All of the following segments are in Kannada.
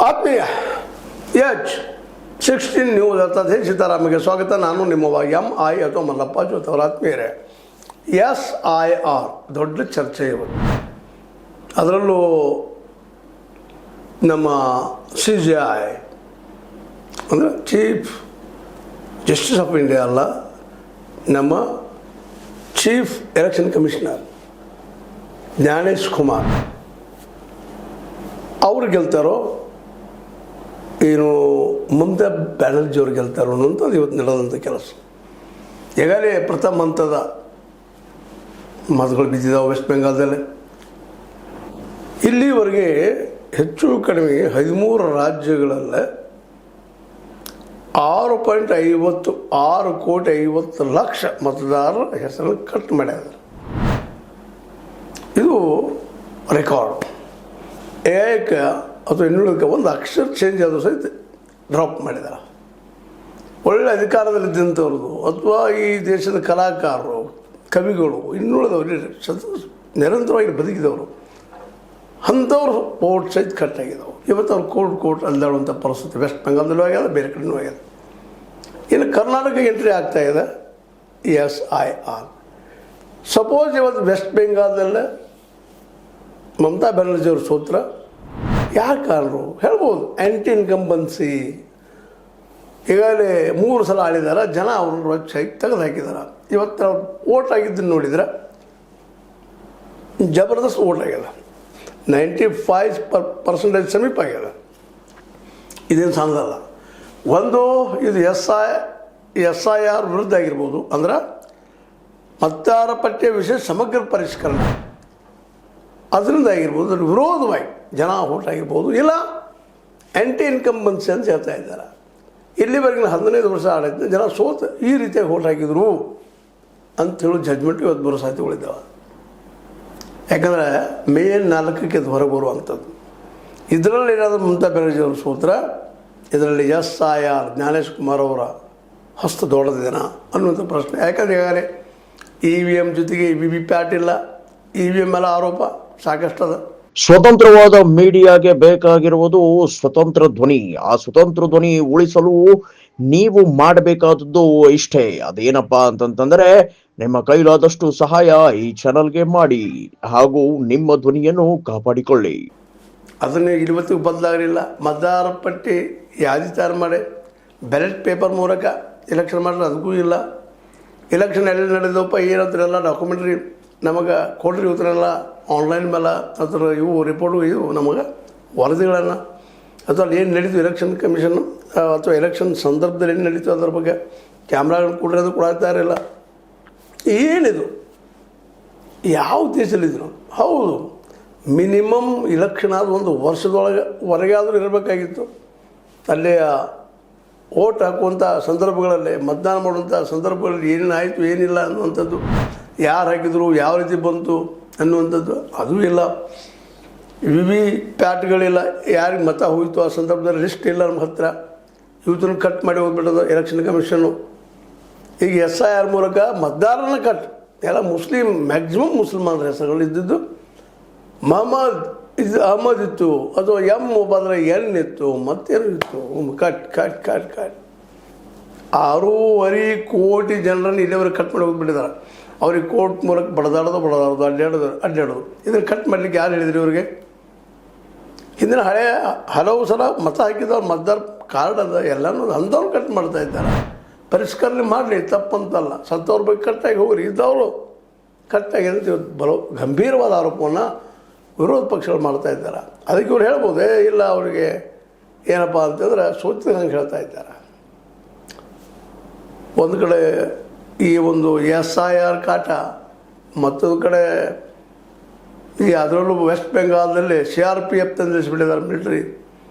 ಆತ್ಮೀಯ H16 ನ್ಯೂಸ್ ಅರ್ಥಾತ್ ಸೀತಾರಾಮಗೆ ಸ್ವಾಗತ. ನಾನು ನಿಮ್ಮವ MI ಅಥವಾ ಮಲ್ಲಪ್ಪ ಜೋತ್ ಅವರ ಆತ್ಮೀಯರೇ. SIR ದೊಡ್ಡ ಚರ್ಚೆ ಇವತ್ತು. ಅದರಲ್ಲೂ ನಮ್ಮ CJI ಅಂದರೆ ಚೀಫ್ ಜಸ್ಟಿಸ್ ಆಫ್ ಇಂಡಿಯಾ ಅಲ್ಲ, ನಮ್ಮ chief election commissioner Gyanesh Kumar ಅವರು ಗೆಲ್ತಾರೋ ಏನು ಮಮತಾ ಬ್ಯಾನರ್ಜಿ ಅವ್ರು ಗೆಲ್ತಾರೋ ಅನ್ನೋಂಥದ್ದು ಇವತ್ತು ನಡೆದಂಥ ಕೆಲಸ. ಈಗಾಗಲೇ ಪ್ರಥಮ ಹಂತದ ಮತಗಳು ಬಿದ್ದಿದ್ದಾವೆ ವೆಸ್ಟ್ ಬೆಂಗಾಲ್ದಲ್ಲೇ. ಇಲ್ಲಿವರೆಗೆ ಹೆಚ್ಚು ಕಡಿಮೆ 13 ರಾಜ್ಯಗಳಲ್ಲೇ 6.50 ಮತದಾರರ ಹೆಸರನ್ನು ಕಟ್ ಮಾಡಿದ್ದಾರೆ. ಇದು ರೆಕಾರ್ಡ್. ಏಕ ಅಥವಾ ಇನ್ನುಳಿದ ಒಂದು ಅಕ್ಷರ ಚೇಂಜ್ ಆದರೂ ಸಹಿತ ಡ್ರಾಪ್ ಮಾಡಿದ್ದಾರೆ. ಒಳ್ಳೆ ಅಧಿಕಾರದಲ್ಲಿದ್ದಂಥವ್ರದ್ದು ಅಥವಾ ಈ ದೇಶದ ಕಲಾಕಾರರು, ಕವಿಗಳು, ಇನ್ನುಳಿದವರು ನಿರಂತರವಾಗಿ ಬದುಕಿದವರು ಅಂಥವ್ರು ಓಟ್ ಸಹಿತ ಕಟ್ಟಾಗಿದ್ದಾವೆ. ಇವತ್ತು ಅವ್ರು ಕೋರ್ಟ್ ಅಲ್ದಾಡುವಂಥ ಪರಿಸ್ಥಿತಿ ವೆಸ್ಟ್ ಬೆಂಗಾಲ್ದಲ್ಲೂ ಆಗ್ಯದ, ಬೇರೆ ಕಡೆಯೂ ಆಗ್ಯದ. ಇನ್ನು ಕರ್ನಾಟಕ ಎಂಟ್ರಿ ಆಗ್ತಾಯಿದೆ SIR. ಸಪೋಸ್ ಇವತ್ತು ವೆಸ್ಟ್ ಬೆಂಗಾಲ್ದಲ್ಲೇ ಮಮತಾ ಬ್ಯಾನರ್ಜಿ ಅವ್ರ ಸೂತ್ರ ಯಾರು ಕಾರಣರು ಹೇಳ್ಬೋದು. ಆ್ಯಂಟಿ ಇನ್ಕಂಬನ್ಸಿ ಈಗಾಗಲೇ 3 ಸಲ ಆಳಿದಾರೆ, ಜನ ಅವ್ರನ್ನ ರೊಚ್ಚಾಗಿ ತೆಗೆದು ಹಾಕಿದ್ದಾರೆ. ಇವತ್ತು ಅವ್ರು ಓಟ್ ಆಗಿದ್ದನ್ನು ನೋಡಿದ್ರೆ ಜಬರ್ದಸ್ತ್ ಓಟ್ ಆಗ್ಯದ, 95% ಸಮೀಪ ಆಗ್ಯದ. ಇದೇನು ಸಣ್ಣದಲ್ಲ. ಒಂದು ಇದು SIR ವಿರುದ್ಧ ಆಗಿರ್ಬೋದು, ಅಂದ್ರೆ ಮತದಾರ ಪಟ್ಟಿಯ ವಿಷಯ ಸಮಗ್ರ ಪರಿಷ್ಕರಣೆ ಅದರಿಂದ ಆಗಿರ್ಬೋದು, ಅದ್ರ ವಿರೋಧವಾಗಿ ಜನ ಓಟ್ ಆಗಿರ್ಬೋದು, ಇಲ್ಲ ಆ್ಯಂಟಿ ಇನ್ಕಂಬನ್ಸಿ ಅಂತ ಹೇಳ್ತಾ ಇದ್ದಾರೆ. ಇಲ್ಲಿವರೆಗಿನ 15 ವರ್ಷ ಆಡೈತೆ ಜನ ಸೋತು ಈ ರೀತಿಯಾಗಿ ಓಟ್ ಹಾಕಿದ್ರು ಅಂಥೇಳಿ ಜಡ್ಜ್ಮೆಂಟ್ ಇವತ್ತು ಬರೋ ಸಾಧ್ಯತೆಗಳಿದ್ದಾವೆ. ಯಾಕಂದರೆ ಮೇ 4ಕ್ಕೆ ಅದು ಹೊರಗೆ ಬರುವಂಥದ್ದು. ಇದರಲ್ಲಿ ಏನಾದರೂ ಮಮತಾ ಬ್ಯಾನರ್ಜಿ ಅವ್ರ ಸೂತ್ರ, ಇದರಲ್ಲಿ SIR ಜ್ಞಾನೇಶ್ ಕುಮಾರ್ ಅವರ ಹಸ್ತ ದೊಡ್ಡದೇನಾ ಅನ್ನುವಂಥ ಪ್ರಶ್ನೆ. ಯಾಕಂದರೆ ಈಗಾಗಲೇ EVM ಜೊತೆಗೆ VVPAT ಇಲ್ಲ, EVM ಎಲ್ಲ ಆರೋಪ ಸಾಕಷ್ಟು ಅದ. ಸ್ವತಂತ್ರವಾದ ಮೀಡಿಯಾಗೆ ಬೇಕಾಗಿರುವುದು ಸ್ವತಂತ್ರ ಧ್ವನಿ. ಆ ಸ್ವತಂತ್ರ ಧ್ವನಿ ಉಳಿಸಲು ನೀವು ಮಾಡಬೇಕಾದದ್ದು ಇಷ್ಟೇ. ಅದೇನಪ್ಪಾ ಅಂತಂತಂದ್ರೆ ನಿಮ್ಮ ಕೈಲಾದಷ್ಟು ಸಹಾಯ ಈ ಚಾನಲ್ಗೆ ಮಾಡಿ ಹಾಗೂ ನಿಮ್ಮ ಧ್ವನಿಯನ್ನು ಕಾಪಾಡಿಕೊಳ್ಳಿ. ಅದನ್ನೇ ಇವತ್ತಿಗೂ ಬದಲಾಗಲಿಲ್ಲ. ಮತದಾರ ಪಟ್ಟಿ ಯಾದಿ ತಯಾರು ಮಾಡಿ ಬ್ಯಾಲೆಟ್ ಪೇಪರ್ ಮೂಲಕ ಎಲೆಕ್ಷನ್ ಮಾಡಿದ್ರೆ ಅದಕ್ಕೂ ಇಲ್ಲ. ಎಲೆಕ್ಷನ್ ಎಲ್ಲಿ ನಡೆದಪ್ಪ ಏನಂತಾರೆಲ್ಲ ಡಾಕ್ಯುಮೆಂಟ್ರಿ ನಮಗೆ ಕೊಡ್ರಿ, ಇವತ್ತರೆಲ್ಲ ಆನ್ಲೈನ್ ಮೇಲೆ ಅದರ ಇವು ರಿಪೋರ್ಟು ಇವು ನಮಗೆ ವರದಿಗಳನ್ನು ಅಥವಾ ಅಲ್ಲಿ ಏನು ನಡೀತು ಎಲೆಕ್ಷನ್ ಕಮಿಷನ್ ಅಥವಾ ಎಲೆಕ್ಷನ್ ಸಂದರ್ಭದಲ್ಲಿ ಏನು ನಡೀತು ಅದ್ರ ಬಗ್ಗೆ ಕ್ಯಾಮ್ರಾಗಳನ್ನು ಕೊಡ್ರಿ, ಅದು ಕೊಡ್ತಾ ಇರಲಿಲ್ಲ. ಏನಿದು ಯಾವ ದೇಶದಲ್ಲಿದ್ರು? ಹೌದು, ಮಿನಿಮಮ್ ಎಲೆಕ್ಷನ್ ಆದ ಒಂದು ವರ್ಷದೊಳಗೆ ಆದರೂ ಇರಬೇಕಾಗಿತ್ತು. ಅಲ್ಲೇ ಓಟ್ ಹಾಕುವಂಥ ಸಂದರ್ಭಗಳಲ್ಲಿ, ಮತದಾನ ಮಾಡುವಂಥ ಸಂದರ್ಭಗಳಲ್ಲಿ ಏನೇನಾಯಿತು ಏನಿಲ್ಲ ಅನ್ನುವಂಥದ್ದು, ಯಾರು ಹಾಕಿದ್ರು, ಯಾವ ರೀತಿ ಬಂತು ಅನ್ನುವಂಥದ್ದು ಅದೂ ಇಲ್ಲ. VVPATಗಳಿಲ್ಲ, ಯಾರಿಗೆ ಮತ ಹೋಯಿತು ಆ ಸಂದರ್ಭದಲ್ಲಿ ಲಿಸ್ಟ್ ಇಲ್ಲ ನಮ್ಮ ಹತ್ರ. ಇವತ್ತನ್ನು ಕಟ್ ಮಾಡಿ ಹೋಗ್ಬಿಟ್ಟದು ಎಲೆಕ್ಷನ್ ಕಮಿಷನ್ನು. ಈಗ SIR ಮೂಲಕ ಮತದಾರನ ಕಟ್ ಎಲ್ಲ ಮ್ಯಾಕ್ಸಿಮಮ್ ಮುಸ್ಲಿಮಾನರ ಹೆಸರುಗಳು ಇದ್ದಿದ್ದು. ಅಹಮದ್ ಇತ್ತು, ಅಥವಾ ಬದಲ N ಇತ್ತು, ಮತ್ತೇನು ಇತ್ತು, ಕಟ್ 6.5 ಕೋಟಿ ಜನರನ್ನು ಇಲ್ಲಿವರೆಗೆ ಕಟ್ ಮಾಡಿ ಹೋಗ್ಬಿಟ್ಟಿದ್ದಾರೆ. ಅವ್ರಿಗೆ ಕೋರ್ಟ್ ಮೂಲಕ ಬಡದಾಡೋದು ಅಡ್ಡಾಡೋದು. ಇದನ್ನು ಕಟ್ ಮಾಡಲಿಕ್ಕೆ ಯಾರು ಹೇಳಿದ್ರಿ ಇವ್ರಿಗೆ? ಹಿಂದಿನ ಹಲವು ಸಲ ಮತ ಹಾಕಿದವ್ರು ಮತದಾರ ಕಾರ್ಡ್ ಅದ ಎಲ್ಲನೂ ಅಂಥವ್ರು ಕಟ್ ಮಾಡ್ತಾ ಇದ್ದಾರೆ. ಪರಿಷ್ಕರಣೆ ಮಾಡಲಿ, ತಪ್ಪಂತಲ್ಲ. ಸತ್ತವ್ರ ಬಗ್ಗೆ ಕಟ್ಟಾಗಿ ಹೋಗ್ರಿ, ಇದ್ದವರು ಕಟ್ಟಾಗಿ ಅಂತ ಬರೋ ಗಂಭೀರವಾದ ಆರೋಪವನ್ನು ವಿರೋಧ ಪಕ್ಷಗಳು ಮಾಡ್ತಾ ಇದ್ದಾರೆ. ಅದಕ್ಕೆ ಇವ್ರು ಹೇಳ್ಬೋದು, ಇಲ್ಲ ಅವರಿಗೆ ಏನಪ್ಪ ಅಂತಂದ್ರೆ ಸೋತಿದಂಗೆ ಹೇಳ್ತಾ ಇದ್ದಾರೆ. ಒಂದು ಕಡೆ ಈ ಒಂದು SIR ಕಾಟ, ಮತ್ತೊಂದು ಕಡೆ ಈ ಅದರಲ್ಲೂ ವೆಸ್ಟ್ ಬೆಂಗಾಲ್ದಲ್ಲಿ CRPF ತಂದಿಸ್ಬಿಟ್ಟಿದ್ದಾರೆ ಮಿಲಿಟ್ರಿ.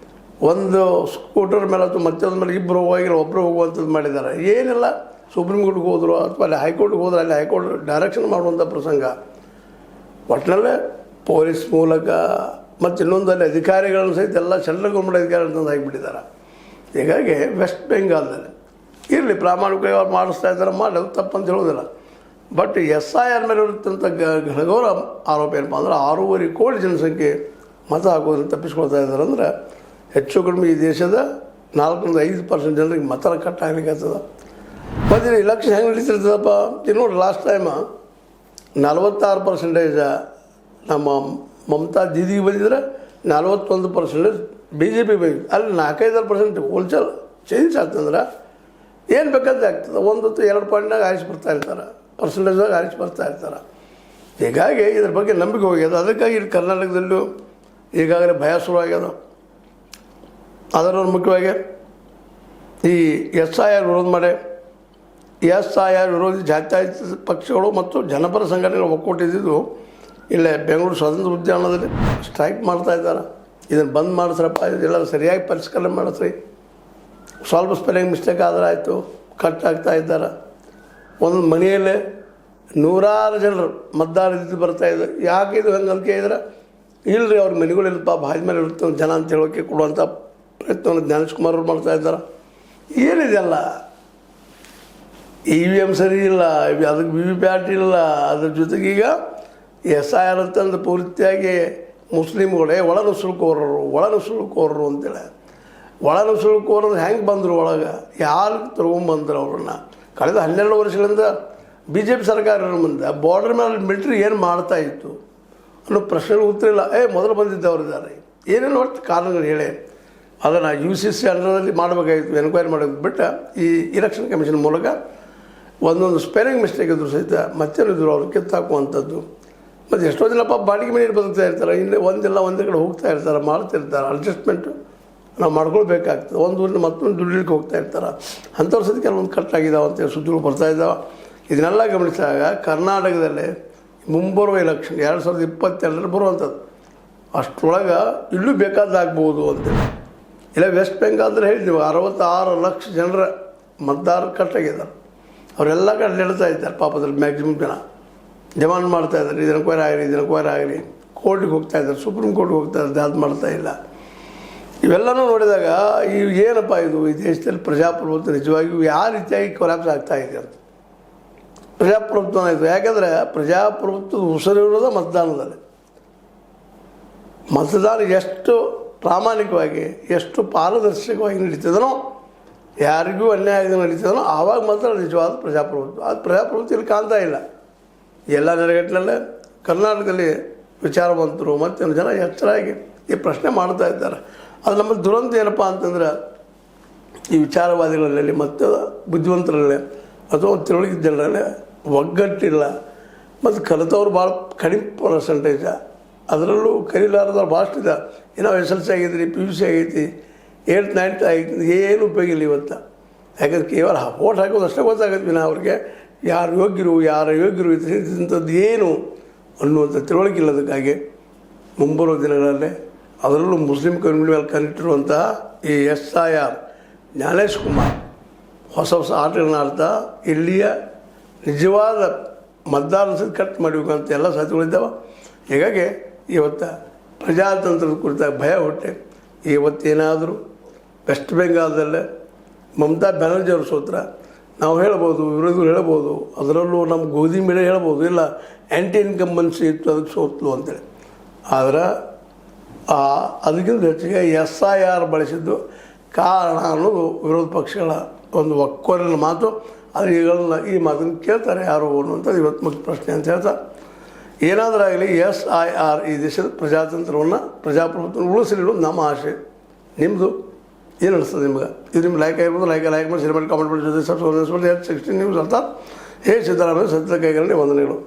ಒಂದು ಸ್ಕೂಟರ್ ಮೇಲೆ ಅಥವಾ ಮತ್ತೊಂದು ಮೇಲೆ ಇಬ್ಬರು ಹೋಗಿಲ್ಲ, ಒಬ್ಬರು ಹೋಗುವಂಥದ್ದು ಮಾಡಿದ್ದಾರೆ. ಏನಿಲ್ಲ, ಸುಪ್ರೀಂ ಕೋರ್ಟ್ಗೆ ಹೋದರು ಅಥವಾ ಅಲ್ಲಿ ಹೈಕೋರ್ಟ್ಗೆ ಹೋದ್ರೆ ಅಲ್ಲಿ ಹೈಕೋರ್ಟ್ ಡೈರೆಕ್ಷನ್ ಮಾಡುವಂಥ ಪ್ರಸಂಗ. ಒಟ್ಟಿನಲ್ಲೇ ಪೊಲೀಸ್ ಮೂಲಕ ಮತ್ತು ಇನ್ನೊಂದಲ್ಲಿ ಅಧಿಕಾರಿಗಳನ್ನು ಸಹಿತ ಎಲ್ಲ ಸೆಂಟ್ರಲ್ ಗೌರ್ಮೆಂಟ್ ಅಧಿಕಾರಿಗಳಂತ ಹಾಕಿಬಿಟ್ಟಿದ್ದಾರೆ. ಹೀಗಾಗಿ ವೆಸ್ಟ್ ಬೆಂಗಾಲ್ದಲ್ಲಿ ಇರಲಿ, ಪ್ರಾಮಾಣಿಕವಾಗಿ ಮಾಡಿಸ್ತಾ ಇದ್ದಾರೆ, ಮಾಡೋದು ತಪ್ಪಂತ ಹೇಳೋದಿಲ್ಲ. ಬಟ್ SIR ಮೇಲೆ ಇರುತ್ತಂಥ ಘನಘೋರ ಆರೋಪ ಏನಪ್ಪ ಅಂದ್ರೆ 6.5 ಕೋಟಿ ಜನಸಂಖ್ಯೆ ಮತ ಹಾಕೋದನ್ನು ತಪ್ಪಿಸ್ಕೊಳ್ತಾ ಇದ್ದಾರೆ. ಅಂದರೆ ಹೆಚ್ಚು ಕಡಿಮೆ ಈ ದೇಶದ 4-5% ಜನರಿಗೆ ಮತ ಕಟ್ಟಾಗಲಿಕ್ಕೆ ಆಗ್ತದ. ಮತ್ತು ಇಲೆಕ್ಷನ್ ಹೆಂಗೆ ನಡೀತಿರ್ತದಪ್ಪ ಇದು ನೋಡಿ, ಲಾಸ್ಟ್ ಟೈಮ 46% ನಮ್ಮ ಮಮತಾ ದೀದಿಗೆ ಬಂದಿದ್ರೆ 41% BJP ಬಂದಿದ್ದು. ಅಲ್ಲಿ 4-5% ಹೋಲ್ಸೇಲ್ ಚೇಂಜ್ ಆಗ್ತಂದ್ರೆ ಏನು ಬೇಕಾದ್ರೆ ಆಗ್ತದೆ. 1-2 ಪಾಯಿಂಟ್ನಾಗ ಆರಿಸಿ ಬರ್ತಾ ಇರ್ತಾರೆ, ಪರ್ಸೆಂಟೇಜ್ದಾಗ ಆರಿಸಿ ಬರ್ತಾ ಇರ್ತಾರೆ. ಹೀಗಾಗಿ ಇದ್ರ ಬಗ್ಗೆ ನಂಬಿಕೆ ಹೋಗ್ಯದ. ಅದಕ್ಕಾಗಿ ಇಲ್ಲಿ ಕರ್ನಾಟಕದಲ್ಲೂ ಈಗಾಗಲೇ ಭಯ ಶುರುವಾಗ್ಯದ. ಅದರ ಮುಖ್ಯವಾಗಿ ಈ SIR ವಿರೋಧ ಮಾಡಿ SIR ವಿರೋಧಿ ಜಾತ್ಯತೀತ ಪಕ್ಷಗಳು ಮತ್ತು ಜನಪರ ಸಂಘಟನೆಗಳು ಒಕ್ಕೂಟಿದ್ದು ಇಲ್ಲೇ ಬೆಂಗಳೂರು ಸ್ವಾತಂತ್ರ್ಯ ಉದ್ಯಾನದಲ್ಲಿ ಸ್ಟ್ರೈಕ್ ಮಾಡ್ತಾ ಇದ್ದಾರೆ. ಇದನ್ನು ಬಂದ್ ಮಾಡಿಸ್ರಪ್ಪ, ಇದೆಲ್ಲ ಸರಿಯಾಗಿ ಪರಿಷ್ಕರಣೆ ಮಾಡಿಸ್ರಿ. ಸ್ವಲ್ಪ ಸ್ಪೆಲ್ಲಿಂಗ್ ಮಿಸ್ಟೇಕ್ ಆದರೆ ಆಯಿತು, ಕಟ್ ಆಗ್ತಾ ಇದ್ದಾರೆ. ಒಂದು ಮನೆಯಲ್ಲೇ 100 ಜನರು ಮತದಾರ ಇದ್ದು ಬರ್ತಾಯಿದ್ದಾರೆ. ಯಾಕೆ ಇದು ಹಂಗೆ ಅಂದ್ಕೆ ಇದ್ರೆ ಇಲ್ಲರಿ ಅವ್ರ ಮನೆಗಳಿಲ್ಲಪ್ಪ, ಬಾಯಿ ಮೇಲೆ ಇರುತ್ತೆ ಜನ ಅಂತ ಹೇಳೋಕ್ಕೆ ಕೊಡುವಂಥ ಪ್ರಯತ್ನವನ್ನು ಜ್ಞಾನೇಶ್ ಕುಮಾರ್ ಅವ್ರು ಮಾಡ್ತಾ ಇದ್ದಾರೆ. ಏನಿದೆಲ್ಲ EVM ಸರಿ ಇಲ್ಲ, ಅದಕ್ಕೆ VVPAT ಇಲ್ಲ. ಅದ್ರ ಜೊತೆಗೆ ಈಗ SIR ಅಂತಂದು ಪೂರ್ತಿಯಾಗಿ ಮುಸ್ಲಿಮ್ಗಳೇ ಒಳನುಸುಳುಕೋರರು ಅಂತೇಳಿ. ಒಳನುಸುಳುಕೋರರು ಹೆಂಗೆ ಬಂದರು ಒಳಗೆ, ಯಾರು ತೊಗೊಂಬಂದ್ರು ಅವ್ರನ್ನ? ಕಳೆದ 12 ವರ್ಷಗಳಿಂದ BJP ಸರ್ಕಾರ ಮುಂದೆ ಬಾರ್ಡರ್ ಮೇಲೆ ಮಿಲಿಟ್ರಿ ಏನು ಮಾಡ್ತಾಯಿತ್ತು ಅನ್ನೋ ಪ್ರಶ್ನೆಗಳು ಉತ್ತರ ಇಲ್ಲ. ಮೊದಲು ಬಂದಿದ್ದವ್ರು ಇದ್ದಾರೆ, ಏನೇನು ಒಟ್ಟು ಕಾರಣಗಳು ಹೇಳಿ ಅದನ್ನು UCC ಅಂಡರ್ದಲ್ಲಿ ಮಾಡಬೇಕಾಗಿತ್ತು, ಎನ್ಕ್ವೈರಿ ಮಾಡಬೇಕು. ಬಿಟ್ಟು ಈ ಇಲೆಕ್ಷನ್ ಕಮಿಷನ್ ಮೂಲಕ ಒಂದೊಂದು ಸ್ಪೆಲ್ಲಿಂಗ್ ಮಿಸ್ಟೇಕ್ ಇದ್ರು ಸಹಿತ ಮತ್ತೇನಿದ್ರು ಅವ್ರು ಕಿತ್ತಾಕುವಂಥದ್ದು. ಮತ್ತು ಎಷ್ಟೋ ಜನ ಬಾಡಿಗೆ ಮನೆ ಬದುಕ್ತಾ ಇರ್ತಾರೆ, ಇಲ್ಲೇ ಒಂದೇ ಕಡೆ ಹೋಗ್ತಾ ಇರ್ತಾರೆ, ಮಾಡ್ತಿರ್ತಾರೆ. ಅಡ್ಜಸ್ಟ್ಮೆಂಟು ನಾವು ಮಾಡ್ಕೊಳ್ಬೇಕಾಗ್ತದೆ. ಒಂದು ಊರಿನ ಮತ್ತೊಂದು ದುಡ್ಲಿಕ್ಕೆ ಹೋಗ್ತಾ ಇರ್ತಾರೆ. ಅಂಥವ್ರ ಸಹಿತ ಕೆಲವೊಂದು ಕಟ್ಟಾಗಿದ್ದಾವೆ ಅಂತೇಳಿ ಸುದ್ದಿಗಳು ಬರ್ತಾಯಿದ್ದಾವೆ. ಇದನ್ನೆಲ್ಲ ಗಮನಿಸಿದಾಗ ಕರ್ನಾಟಕದಲ್ಲಿ ಮುಂಬರುವ ಎಲೆಕ್ಷನ್ 2022 ಬರುವಂಥದ್ದು ಅಷ್ಟರೊಳಗೆ ಇಲ್ಲೂ ಬೇಕಾದಾಗ್ಬೋದು ಅಂತೇಳಿ. ಇಲ್ಲ ವೆಸ್ಟ್ ಬೆಂಗಾಲ್ದಲ್ಲಿ ಹೇಳಿದ್ದೀವಿ 66 ಲಕ್ಷ ಜನರ ಮತದಾರರು ಕಟ್ಟಾಗಿದ್ದಾರೆ. ಅವರೆಲ್ಲ ಕಡೆ ಹೇಳ್ತಾ ಇದ್ದಾರೆ. ಪಾಪದಲ್ಲಿ ಮ್ಯಾಕ್ಸಿಮಮ್ ಜನ ಡಿಮಾಂಡ್ ಮಾಡ್ತಾಯಿದ್ದಾರೆ, ಇದನ್ನು ಕ್ವೈರ್ ಆಗಲಿ ಕೋರ್ಟಿಗೆ ಹೋಗ್ತಾಯಿದ್ದಾರೆ, ಸುಪ್ರೀಂ ಕೋರ್ಟ್ಗೆ ಹೋಗ್ತಾಯಿದ್ದಾರೆ, ಅದು ಮಾಡ್ತಾಯಿಲ್ಲ. ಇವೆಲ್ಲನೂ ನೋಡಿದಾಗ ಏನಪ್ಪ ಇದು ಈ ದೇಶದಲ್ಲಿ ಪ್ರಜಾಪ್ರಭುತ್ವ ನಿಜವಾಗಿಯೂ ಯಾವ ರೀತಿಯಾಗಿ ಕೊಲ್ಯಾಪ್ಸ್ ಆಗ್ತಾಯಿದೆ ಅಂತ. ಪ್ರಜಾಪ್ರಭುತ್ವ ಆಯಿತು. ಯಾಕೆಂದರೆ ಪ್ರಜಾಪ್ರಭುತ್ವದ ಉಸಿರಿರೋದು ಮತದಾನದಲ್ಲಿ. ಮತದಾನ ಎಷ್ಟು ಪ್ರಾಮಾಣಿಕವಾಗಿ, ಎಷ್ಟು ಪಾರದರ್ಶಕವಾಗಿ ನಡೀತದನೋ, ಯಾರಿಗೂ ಅನ್ಯಾಯ ನಡೀತದನೋ ಆವಾಗ ಮಾತ್ರ ನಿಜವಾದ ಪ್ರಜಾಪ್ರಭುತ್ವ. ಅದು ಪ್ರಜಾಪ್ರಭುತ್ವ ಇಲ್ಲಿ ಕಾಣ್ತಾ ಇಲ್ಲ. ಎಲ್ಲ ನೆಲೆಗಟ್ಟಿನಲ್ಲೇ ಕರ್ನಾಟಕದಲ್ಲಿ ವಿಚಾರವಂತರು ಮತ್ತು ಜನ ಎಚ್ಚರಾಗಿ ಈ ಪ್ರಶ್ನೆ ಮಾಡ್ತಾ ಇದ್ದಾರೆ. ಅದು ನಮ್ಮ ದುರಂತ ಏನಪ್ಪ ಅಂತಂದ್ರೆ ಈ ವಿಚಾರವಾದಿಗಳಲ್ಲಿ ಮತ್ತು ಬುದ್ಧಿವಂತರಲ್ಲೇ ಅಥವಾ ತಿಳುವಳಿಕೆ ಜನರಲ್ಲೇ ಒಗ್ಗಟ್ಟಿಲ್ಲ. ಮತ್ತು ಕಲಿತವ್ರು ಭಾಳ ಕಡಿಮೆ ಪರ್ಸೆಂಟೇಜ, ಅದರಲ್ಲೂ ಕಲಿಲಾರದವ್ರು ಭಾಳಷ್ಟಿದೆ. ಏನೋ SLC ಆಗೈತಿ, PUC ಆಗೈತಿ, 8th 9th ಆಗೈತಿ, ಏನು ಉಪಯೋಗ ಇಲ್ಲ ಇವತ್ತು. ಯಾಕಂದ್ರೆ ಕೇವಲ ಓಟ್ ಹಾಕೋದು ಅಷ್ಟೇ ಗೊತ್ತಾಗತ್ತೆ ವಿನ ಅವ್ರಿಗೆ ಯಾರು ಯೋಗ್ಯರು ಇಂಥದ್ದು ಏನು ಅನ್ನುವಂಥ ತಿಳುವಳಿಕೆ ಇಲ್ಲದಕ್ಕಾಗಿ ಮುಂಬರುವ ದಿನಗಳಲ್ಲಿ ಅದರಲ್ಲೂ ಮುಸ್ಲಿಂ ಕಮ್ಯುನಿಟಿ ಮೇಲೆ ಕರೆಕ್ಟಿರುವಂತಹ ಈ SIR ಜ್ಞಾನೇಶ್ ಕುಮಾರ್ ಹೊಸ ಆಟಗಳನ್ನ ಆಡ್ತಾ ಇಲ್ಲಿಯ ನಿಜವಾದ ಮತದಾರನ ಸಹಿತ ಕಟ್ ಮಾಡಬೇಕು ಅಂತ ಎಲ್ಲ ಸಾಧ್ಯತೆಗಳಿದ್ದಾವೆ. ಹೀಗಾಗಿ ಇವತ್ತು ಪ್ರಜಾತಂತ್ರದ ಕುರಿತಾಗಿ ಭಯ ಹುಟ್ಟೆ. ಇವತ್ತೇನಾದರೂ ವೆಸ್ಟ್ ಬೆಂಗಾಲ್ದಲ್ಲೇ ಮಮತಾ ಬ್ಯಾನರ್ಜಿ ಅವರು ಸೋತ್ರ ನಾವು ಹೇಳ್ಬೋದು, ವಿರೋಧಿಗಳು ಹೇಳ್ಬೋದು, ಅದರಲ್ಲೂ ನಮ್ಮ ಗೋಧಿ ಮೇಲೆ ಹೇಳ್ಬೋದು, ಇಲ್ಲ ಆ್ಯಂಟಿ ಇನ್ಕಂಬನ್ಸಿ ಇತ್ತು ಅದಕ್ಕೆ ಸೋತ್ಲು ಅಂತೇಳಿ. ಆದರೆ ಅದಕ್ಕಿಂತ ಹೆಚ್ಚಿಗೆ SIR ಬಳಸಿದ್ದು ಕಾರಣ ಅನ್ನೋದು ವಿರೋಧ ಪಕ್ಷಗಳ ಒಂದು ಒಕ್ಕೊರಲಿನ ಮಾತು. ಆದರೆ ಈಗೆಲ್ಲ ಈ ಮಾತನ್ನು ಕೇಳ್ತಾರೆ ಯಾರು ಅನ್ನುವಂಥದ್ದು ಇವತ್ತು ಮುಖ್ಯ ಪ್ರಶ್ನೆ ಅಂತ ಹೇಳ್ತಾ, ಏನಾದರೂ ಆಗಲಿ SIR ಈ ದೇಶದ ಪ್ರಜಾಪ್ರಭುತ್ವವನ್ನು ಉಳಿಸಲಿಡೋದು ನಮ್ಮ ಆಶೆ. ನಿಮ್ಮದು ಏನು ಅನಿಸ್ತದೆ ನಿಮ್ಗೆ? ಇದು ನಿಮ್ಗೆ ಲೈಕ್ ಆಗಿರ್ಬೋದು, ಲೈಕ್ ಮಾಡಿ, ಶೇರ್ ಮಾಡಿ, ಕಾಮೆಂಟ್ ಮಾಡಿ, ಜೊತೆ ಸಬ್ಸ್ಕ್ರೈಬ್ ಮಾಡಿ. 16 ನ್ಯೂಸ್ ಅರ್ಥಾತ್ ಸಿದ್ದರಾಮಯ್ಯ ಸತ್ಯದ ಕೈಗಳಲ್ಲಿ ವಂದನೆಗಳು.